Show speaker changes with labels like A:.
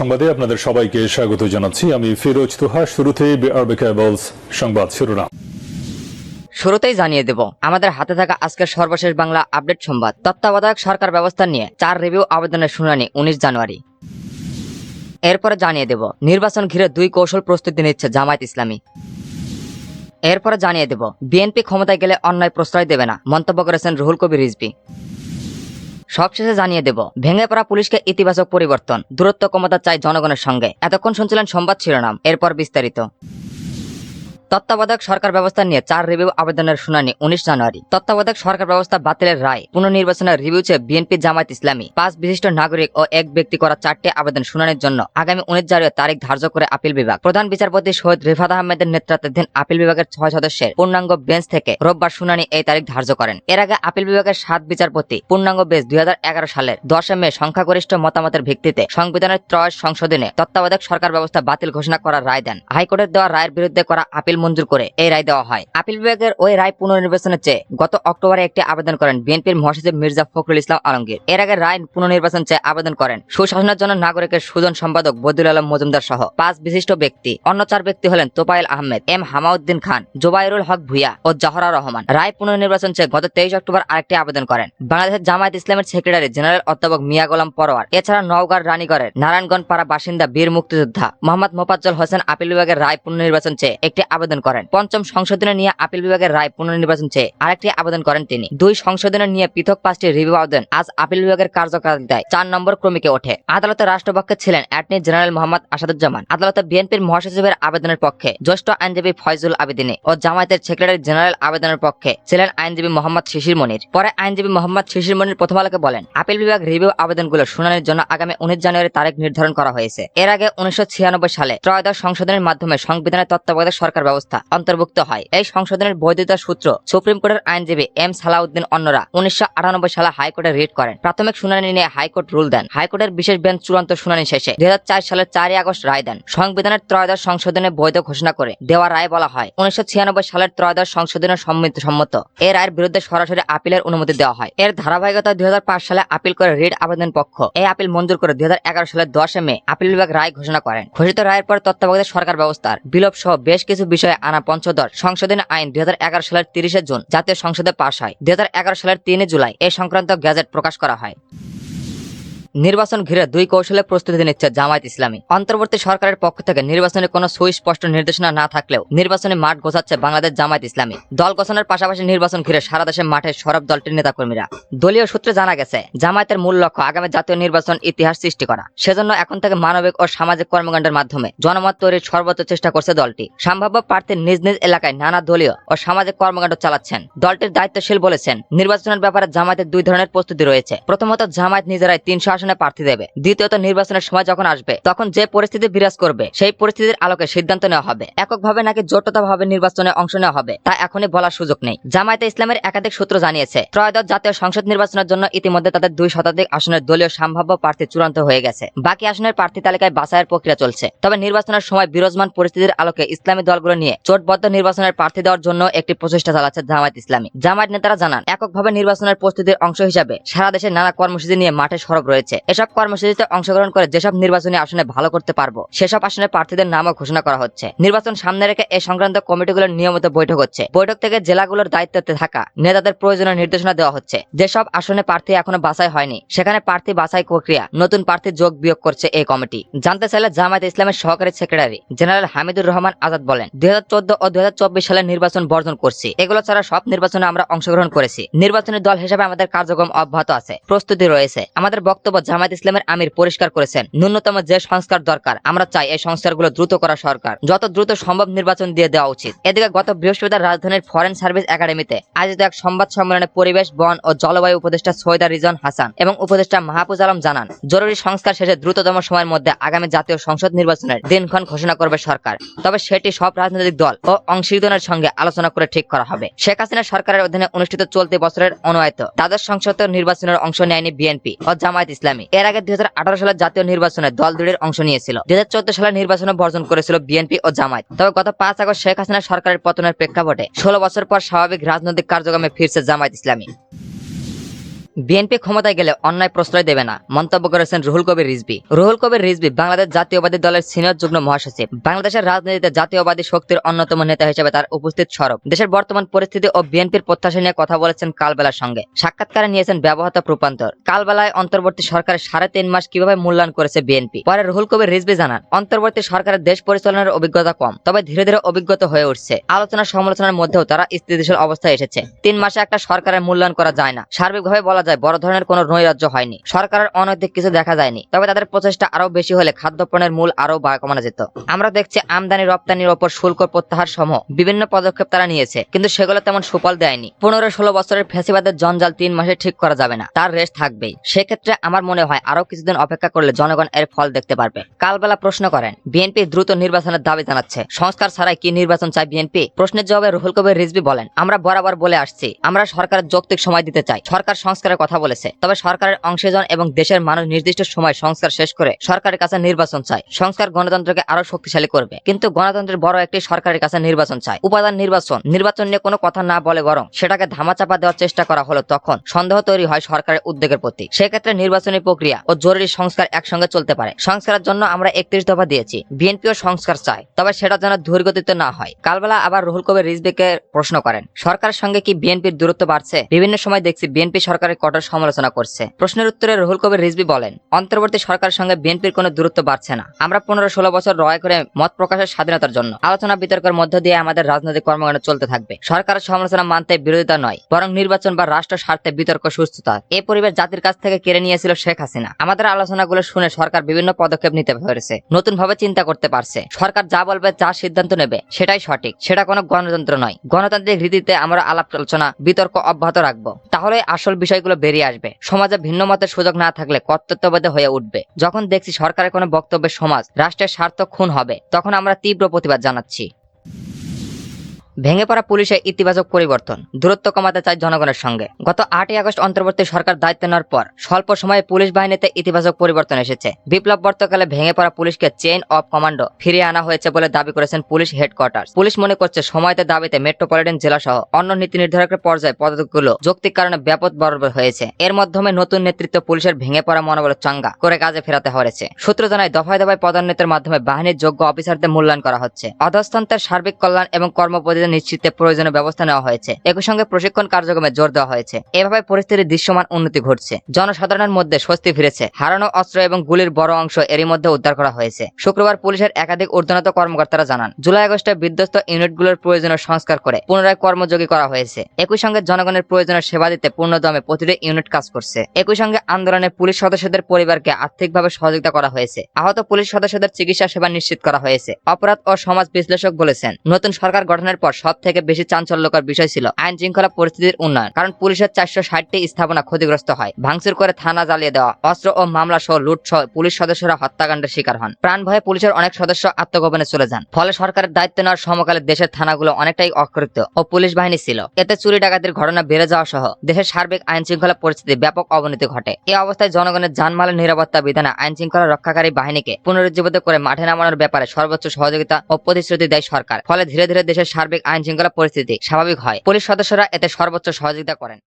A: সংবাদে আপনাদের সবাইকে স্বাগত জানাচ্ছি। আমি ফিরোজ তুহা। শুরুতেই বিআরবি কেবলস সংবাদ শিরোনাম।
B: শুরুতেই জানিয়ে দেব আমাদের হাতে থাকা আজকের সর্বশেষ বাংলা আপডেট সংবাদ। তত্ত্বাবধায়ক সরকার ব্যবস্থা নিয়ে 4 রিভিউ আবেদনের শুনানি 19 জানুয়ারি। এরপরে জানিয়ে দেব নির্বাচন ঘিরে 2 কৌশল প্রস্তুতি নিচ্ছে জামায়াত ইসলামী। এরপরে জানিয়ে দেব বিএনপি ক্ষমতায় গেলে অন্যায় প্রশ্রয় দেবে না, মন্তব্য করেছেন রুহুল কবির রিজভী। সবশেষে জানিয়ে দেব ভেঙে পড়া পুলিশকে ইতিবাচক পরিবর্তন, দূরত্ব কমাতে চাই জনগণের সঙ্গে। এতক্ষণ শুনছিলেন সংবাদ শিরোনাম, এরপর বিস্তারিত। তত্ত্বাবধায়ক সরকার ব্যবস্থা নিয়ে 4 রিভিউ আবেদনের শুনানি 19 জানুয়ারি। তত্ত্বাবধায়ক সরকার ব্যবস্থা বাতিলের রায় পুনর্নির্বাচনের রিভিউ চেয়ে বিএনপি, জামায়াত ইসলামী, 5 বিশিষ্ট নাগরিক ও 1 ব্যক্তি করা 4টি আবেদন শুনানির জন্য আগামী 19 জানুয়ারি তারিখ ধার্য করে আপিল বিভাগ প্রধান বিচারপতি সৈয়দ রিফাত আহমেদের নেতৃত্বাধীন আপিল বিভাগের 6 সদস্যের পূর্ণাঙ্গ বেঞ্চ থেকে রোববার শুনানি এই তারিখ ধার্য করেন। এর আগে আপিল বিভাগের 7 বিচারপতি পূর্ণাঙ্গ বেঞ্চ 2011 সালের 10 মে সংখ্যাগরিষ্ঠ মতামতের ভিত্তিতে সংবিধানের 3 সংশোধনে তত্ত্বাবধায়ক সরকার ব্যবস্থা বাতিল ঘোষণা করার রায় দেন। হাইকোর্টের দেওয়া রায়ের বিরুদ্ধে করা আপিল মঞ্জুর করে এই রায় দেওয়া হয়। আপিল বিভাগের ওই রায় পুনর্নির্বাচনের চেয়ে গত অক্টোবরে একটি আবেদন করেন বিএনপির মহাসচিব মির্জা ফখরুল ইসলাম আলমগীর। এর আগে রায় পুনর্নির্বাচন চেয়ে আবেদন করেন সুশাসনের জন্য নাগরিকের সুজন সম্পাদক বদিউল আলম মজুমদার সহ 5 বিশিষ্ট ব্যক্তি। অন্য 4 ব্যক্তি হলেন তোফায়েল আহমেদ, এম হামাউদ্দিন খান, জোবাইরুল হক ভুইয়া ও জহরা রহমান। রায় পুনর্নির্বাচন চেয়ে গত 23 অক্টোবর আরেকটি আবেদন করেন বাংলাদেশের জামায়াত ইসলামের সেক্রেটারি জেনারেল অধ্যাপক মিয়া গোলাম পরোয়ার। এছাড়া নওগাঁর রানীগড়ের নারায়ণগঞ্জ পাড়া বাসিন্দা বীর মুক্তিযোদ্ধা মোহাম্মদ মোফাজ্জল হোসেন আপিল বিভাগের রায় পুনর্নির্বাচন চেয়ে একটি আবেদন করেন। 5ম সংশোধনী নিয়ে আপিল বিভাগের রায় পুনর্নির্বাচন চেয়ে আরেকটি আবেদন করেন তিনি। 2 সংশোধনী নিয়ে পৃথক 5টি রিভিউ আবেদন আজ আপিল বিভাগের কার্যকারিতায় 4 নম্বর ক্রমিকে ওঠে। আদালতে রাষ্ট্রপক্ষে ছিলেন অ্যাটর্নি জেনারেল মোহাম্মদ আসাদুজ্জামান। আদালতে বিএনপির মহাসচিবের আবেদনের পক্ষে জ্যেষ্ঠ আইনজীবী ফয়জুল আবেদিনী ও জামায়াতের সেক্রেটারি জেনারেল আবেদনের পক্ষে ছিলেন আইনজীবী মোহাম্মদ শিশির মনির। পরে আইনজীবী মোহাম্মদ শিশির মনির প্রথম আলোকে বলেন, আপিল বিভাগ রিভিউ আবেদনগুলো শুনানির জন্য আগামী 19 জানুয়ারি তারিখ নির্ধারণ করা হয়েছে। এর আগে 1996 সালে 3য় সংশোধনের মাধ্যমে সংবিধানের তত্ত্বাবধায়ক সরকার ব্যবস্থা অন্তর্ভুক্ত হয়। এই সংশোধনের বৈধতার সূত্র সুপ্রিম কোর্টের আইনজীবী এম সালাউদ্দিন অন্যরা 1998 সালে হাইকোর্টে রিট করেন। প্রাথমিক শুনানি নিয়ে হাইকোর্ট রুল দেন। হাইকোর্টের বিশেষ বেঞ্চ চূড়ান্ত শুনানি শেষে 2004 সালের 4 আগস্ট রায় দেন। সংবিধানের 3য় সংশোধনে বৈধ ঘোষণা করে দেওয়া রায় বলা হয় 1996 সালের 3য় সংশোধনের সম্মত। এই রায়ের বিরুদ্ধে সরাসরি আপিলের অনুমতি দেওয়া হয়। এর ধারাবাহিকতায় 2005 সালে আপিল করে রিট আবেদন পক্ষ এই আপিল মঞ্জুর করে 2011 সালের 10 মে আপিল বিভাগ রায় ঘোষণা করেন। ঘোষিত রায়ের পর তত্ত্বাবধায়ক সরকার ব্যবস্থার বিলোপ সহ বেশ কিছু বিষয়ে আনা পঞ্চদশ সংশোধনী আইন 2011 সালের 30 জুন জাতীয় সংসদে পাশ হয়। 2011 সালের 3 জুলাই এই সংক্রান্ত গেজেট প্রকাশ করা হয়। নির্বাচন ঘিরে 2 কৌশলে প্রস্তুতি নিচ্ছে জামায়াত ইসলামী। অন্তর্বর্তী সরকারের পক্ষ থেকে নির্বাচনে কোনো সুস্পষ্ট নির্দেশনা না থাকলেও নির্বাচনী মাঠ গোছাচ্ছে বাংলাদেশ জামায়াত ইসলামী। দল গোছানোর পাশাপাশি নির্বাচন ঘিরে সারা দেশে মাঠে সরব দলটির নেতাকর্মীরা। দলীয় সূত্রে জানা গেছে জামায়াতের মূল লক্ষ্য আগামী জাতীয় নির্বাচন ইতিহাস সৃষ্টি করা। সেজন্য এখন থেকে মানবিক ও সামাজিক কর্মকাণ্ডের মাধ্যমে জনমত তৈরির সর্বোচ্চ চেষ্টা করছে দলটি। সম্ভাব্য প্রার্থীর নিজ নিজ এলাকায় নানা দলীয় ও সামাজিক কর্মকাণ্ড চালাচ্ছেন। দলটির দায়িত্বশীল বলেছেন, নির্বাচনের ব্যাপারে জামায়াতের 2 ধরনের প্রস্তুতি রয়েছে। প্রথমত, জামায়াত নিজেরাই 300 আসনে প্রার্থী দেবে। দ্বিতীয়ত, নির্বাচনের সময় যখন আসবে তখন যে পরিস্থিতি বিরাজ করবে সেই পরিস্থিতির আলোকে সিদ্ধান্ত নেওয়া হবে। এককভাবে নাকি জোটভাবে নির্বাচনে অংশ নেওয়া হবে তা এখনই বলার সুযোগ নেই। জামায়াতে ইসলামের একাধিক সূত্র জানিয়েছে, ত্রয়োদশ জাতীয় সংসদ নির্বাচনের জন্য ইতিমধ্যে তাদের 2 শতাধিক আসনের দলীয় সম্ভাব্য প্রার্থী চূড়ান্ত হয়ে গেছে। বাকি আসনের প্রার্থী তালিকায় বাছাইয়ের প্রক্রিয়া চলছে। তবে নির্বাচনের সময় বিরাজমান পরিস্থিতির আলোকে ইসলামী দলগুলো নিয়ে জোটবদ্ধ নির্বাচনের প্রার্থী দেওয়ার জন্য একটি প্রচেষ্টা চালাচ্ছে জামায়াত ইসলামী। জামায়াত নেতারা জানান, এককভাবে নির্বাচনের প্রস্তুতির অংশ হিসাবে সারা দেশে নানা কর্মসূচি নিয়ে মাঠে সরব রয়েছে। এসব কর্মসূচিতে অংশগ্রহণ করে যেসব নির্বাচনী আসনে ভালো করতে পারবো সেসব আসনের প্রার্থীদের নামও ঘোষণা করা হচ্ছে। নির্বাচন সামনে রেখে এই সংক্রান্ত কমিটিগুলোর নিয়মিত বৈঠক হচ্ছে। বৈঠক থেকে জেলাগুলোর দায়িত্বে থাকা নেতাদের প্রয়োজনীয় নির্দেশনা দেওয়া হচ্ছে। যেসব আসনে প্রার্থী এখনো বাছাই হয়নি সেখানে প্রার্থী বাছাই প্রক্রিয়া নতুন প্রার্থী যোগ বিয়োগ করছে এই কমিটি। জানতে চাইলে জামায়াত ইসলামের সহকারী সেক্রেটারি জেনারেল হামিদুর রহমান আজাদ বলেন, 2014 ও 2024 সালের নির্বাচন বর্জন করছি। এগুলো ছাড়া সব নির্বাচনে আমরা অংশগ্রহণ করেছি। নির্বাচনী দল হিসেবে আমাদের কার্যক্রম অব্যাহত আছে, প্রস্তুতি রয়েছে। আমাদের বক্তব্য জামায়াত ইসলামের আমির পরিষ্কার করেছেন, ন্যূনতম যে সংস্কার দরকার আমরা চাই এই সংস্কারগুলো দ্রুত করা সরকার যত দ্রুত সম্ভব নির্বাচন দিয়ে দেওয়া উচিত। এদিকে গত বৃহস্পতিবার রাজধানীর ফরেন সার্ভিস একাডেমিতে আয়োজিত এক সংবাদ সম্মেলনে পরিবেশ, বন ও জলবায়ু উপদেষ্টা সৈয়দা রিজন হাসান এবং উপদেষ্টা মাহফুজ আলম জানান, জরুরি সংস্কার শেষে দ্রুততম সময়ের মধ্যে আগামী জাতীয় সংসদ নির্বাচনের দিনক্ষণ ঘোষণা করবে সরকার। তবে সেটি সব রাজনৈতিক দল ও অংশীদারের সঙ্গে আলোচনা করে ঠিক করা হবে। শেখ হাসিনা সরকারের অধীনে অনুষ্ঠিত চলতি বছরের অনুয়ায়িত দ্বাদশ সংসদ নির্বাচনের অংশ নেয়নি বিএনপি ও জামায়াত ইসলামী। এর আগে 2018 সালের জাতীয় নির্বাচনে দল দুটির অংশ নিয়েছিল। 2014 সালের নির্বাচনে বর্জন করেছিল বিএনপি ও জামায়াত। তবে গত 5 আগস্ট শেখ হাসিনা সরকারের পতনের প্রেক্ষাপটে 16 বছর পর স্বাভাবিক রাজনৈতিক কার্যক্রমে ফিরছে জামায়াত ইসলামী। বিএনপি ক্ষমতায় গেলে অন্যায় প্রশ্রয় দেবে না, মন্তব্য করেছেন রুহুল কবির রিজভী। রুহুল কবির রিজভী বাংলাদেশ জাতীয়বাদী দলের সিনিয়র যুগ্ম মহাসচিব। বাংলাদেশের রাজনীতিতে জাতীয়বাদী শক্তির অন্যতম নেতা হিসেবে তার উপস্থিত স্বরূপ। দেশের বর্তমান পরিস্থিতি ও বিএনপির প্রত্যাশা নিয়ে কথা বলেছেন কালবেলার সঙ্গে। সাক্ষাৎকারে নিয়েছেন ব্যবহৃত রূপান্তর। কালবেলায় অন্তর্বর্তী সরকারের 3.5 মাস কিভাবে মূল্যায়ন করেছে বিএনপি। পরে রুহুল কবির রিজভী জানান, অন্তর্বর্তী সরকারের দেশ পরিচালনার অভিজ্ঞতা কম, তবে ধীরে ধীরে অভিজ্ঞতা হয়ে উঠছে। আলোচনা সমালোচনার মধ্যেও তারা স্থিতিশীল অবস্থায় এসেছে। 3 মাসে একটা সরকারের মূল্যায়ন করা যায় না। সার্বিকভাবে বলা যায় বড় ধরনের কোনো নৈরাজ্য হয়নি। সরকারের অনৈতিক কিছু দেখা যায়নি, তবে তাদের প্রচেষ্টা আরো বেশি হলে খাদ্যপণ্যের মূল আরো কমানো যেত। আমরা দেখছি আমদানি রপ্তানির ওপর শুল্ক প্রত্যাহার সহ বিভিন্ন পদক্ষেপ তারা নিয়েছে, কিন্তু সেগুলো তেমন সুফল দেয়নি। 15-16 বছরের ফ্যাসিবাদের জঞ্জাল 3 মাসে ঠিক করা যাবে না, তার রেস্ট থাকবেই। সেক্ষেত্রে আমার মনে হয় আরো কিছুদিন অপেক্ষা করলে জনগণ এর ফল দেখতে পারবে। কালবেলা প্রশ্ন করেন, বিএনপি দ্রুত নির্বাচনের দাবি জানাচ্ছে, সংস্কার ছাড়াই কি নির্বাচন চায় বিএনপি? প্রশ্নের জবাবে রুহুল কবির রিজভী বলেন, আমরা বরাবর বলে আসছি, আমরা সরকারের যৌক্তিক সময় দিতে চাই। সরকার সংস্কারের কথা বলেছে, তবে সরকারের অংশীজন এবং দেশের মানুষ নির্দিষ্ট সময় সংস্কার শেষ করে সরকারের কাছে নির্বাচন চায়। সংস্কার গণতন্ত্রকে আরো শক্তিশালী করবে, কিন্তু গণতন্ত্রের বড় একটি সরকারের কাছে নির্বাচন চায়। উপাদান নির্বাচন নিয়ে কোনো কথা না বলে বরং সেটাকে ধামাচাপা দেওয়ার চেষ্টা করা হলো, তখন সন্দেহ তৈরি হয় সরকারের উদ্যোগের প্রতি। সেক্ষেত্রে নির্বাচনী প্রক্রিয়া ও জরুরি সংস্কার একসঙ্গে চলতে পারে। সংস্কারের জন্য আমরা 31 দফা দিয়েছি। বিএনপিও সংস্কার চায়, তবে সেটা যেন ধৈর্যগতিতে না হয়। কালবেলা আবার রুহুল কবির রিজভীকে প্রশ্ন করেন, সরকারের সঙ্গে কি বিএনপির দূরত্ব বাড়ছে? বিভিন্ন সময় দেখছি বিএনপি সরকারের কঠোর সমালোচনা করছে। প্রশ্নের উত্তরে রুহুল কবির রিজভী বলেন, অন্তর্বর্তী সরকারের সঙ্গে বিএনপির কোনো দূরত্ব বাড়ছে না। আমরা 15-16 বছর লড়াই করে মত প্রকাশের স্বাধীনতার জন্য আলোচনা বিতর্কের মধ্য দিয়ে আমাদের রাজনৈতিক কর্মকাণ্ড চলতে থাকবে। সরকারের সমালোচনা মানতে বিরোধিতা নয়, বরং নির্বাচন বা রাষ্ট্র স্বার্থে বিতর্ক সুস্থতা। এই পরিবেশ জাতির কাছ থেকে কেড়ে নিয়েছিল শেখ হাসিনা। আমাদের আলোচনাগুলো শুনে সরকার বিভিন্ন পদক্ষেপ নিতে পেরেছে, নতুন ভাবে চিন্তা করতে পারছে। সরকার যা বলবে, যা সিদ্ধান্ত নেবে সেটাই সঠিক। সেটা কোনো গণতন্ত্র নয়। গণতান্ত্রিক রীতিতে আমরা আলাপ আলোচনা বিতর্ক অব্যাহত রাখবো, তাহলে আসল বিষয়গুলো বেরিয়ে আসবে। সমাজে ভিন্ন মতের সুযোগ না থাকলে কর্তব্যবোধ হয়ে উঠবে। যখন দেখছি সরকারের কোনো বক্তব্যে সমাজ রাষ্ট্রের স্বার্থ খুন হবে, তখন আমরা তীব্র প্রতিবাদ জানাচ্ছি। ভেঙে পড়া পুলিশে ইতিবাচক পরিবর্তন, দূরত্ব কমাতে চায় জনগণের সঙ্গে। গত 8ই আগস্ট অন্তর্বর্তী সরকার দায়িত্ব নেওয়ার পর স্বল্প সময়ে পুলিশ বাহিনীতে ইতিবাচক পরিবর্তন এসেছে। বিপ্লববর্তকালে ভেঙে পড়া পুলিশকে চেইন অফ কমান্ডো ফিরিয়ে আনা হয়েছে বলে দাবি করেছেন পুলিশ হেডকোয়ার্টার। পুলিশ মনে করছে সময়তে দাবিতে মেট্রোপলিটন জেলা সহ অন্য নীতি নির্ধারকের পর্যায়ে পদক্ষেপগুলো যৌক্তিক কারণে ব্যাপক বরাবর হয়েছে। এর মাধ্যমে নতুন নেতৃত্ব পুলিশের ভেঙে পড়া মনোবল চাঙ্গা করে কাজে ফেরাতে হয়েছে। সূত্র জানায়, দফায় দফায় পদোন্নতির মাধ্যমে বাহিনীর যোগ্য অফিসারদের মূল্যায়ন করা হচ্ছে। অধস্তন্ত্রের সার্বিক কল্যাণ এবং কর্মপদ্ধতি নিশ্চিতে প্রয়োজনীয় ব্যবস্থা নেওয়া হয়েছে। একই সঙ্গে প্রশিক্ষণ কার্যক্রমে জোর দেওয়া হয়েছে। এভাবে পরিস্থিতির দৃশ্যমান উন্নতি ঘটছে। জনসাধারণের মধ্যে স্বস্তি ফিরেছে। হারানো অস্ত্র এবং গুলির বড় অংশ এরই মধ্যে উদ্ধার করা হয়েছে। শুক্রবার পুলিশের একাধিক ঊর্ধ্বতন কর্মকর্তারা জানান, জুলাই আগস্টে বিধ্বস্ত ইউনিটগুলোর প্রয়োজনীয় সংস্কার করে পুনরায় কর্মযোগী করা হয়েছে। একই সঙ্গে জনগণের প্রয়োজনীয় সেবা দিতে পূর্ণদমে প্রতিটি ইউনিট কাজ করছে। একই সঙ্গে আন্দোলনে পুলিশ সদস্যদের পরিবারকে আর্থিকভাবে সহযোগিতা করা হয়েছে। আহত পুলিশ সদস্যদের চিকিৎসা সেবা নিশ্চিত করা হয়েছে। অপরাধ ও সমাজ বিশ্লেষক বলেছেন, নতুন সরকার গঠনের পর সব থেকে বেশি চাঞ্চল্যকর বিষয় ছিল আইন শৃঙ্খলা পরিস্থিতির উন্নয়ন। কারণ পুলিশের 460টি স্থাপনা ক্ষতিগ্রস্ত হয়, ভাঙচুর করে থানা জ্বালিয়ে দেওয়া, অস্ত্র ও মামলা সহ লুট সহ পুলিশ সদস্যরা হত্যাকাণ্ডের শিকার হন। প্রাণ ভয়ে পুলিশের অনেক সদস্য আত্মগোপনে চলে যান। ফলে সরকারের দায়িত্ব নেওয়ার সমকালে দেশের থানাগুলো অনেকটাই অকৃত ও পুলিশ বাহিনী ছিল। এতে চুরি ডাকাতির ঘটনা বেড়ে যাওয়া সহ দেশের সার্বিক আইন শৃঙ্খলা পরিস্থিতি ব্যাপক অবনতি ঘটে। এই অবস্থায় জনগণের জানমালের নিরাপত্তা বিধানে আইন শৃঙ্খলা রক্ষাকারী বাহিনীকে পুনরুজ্জীবিত করে মাঠে নামানোর ব্যাপারে সর্বোচ্চ সহযোগিতা ও প্রতিশ্রুতি দেয় সরকার। ফলে ধীরে ধীরে দেশের সার্বিক আইন শৃঙ্খলা পরিস্থিতি স্বাভাবিক হয়। পুলিশ সদস্যরা এতে সর্বোচ্চ সহযোগিতা করেন।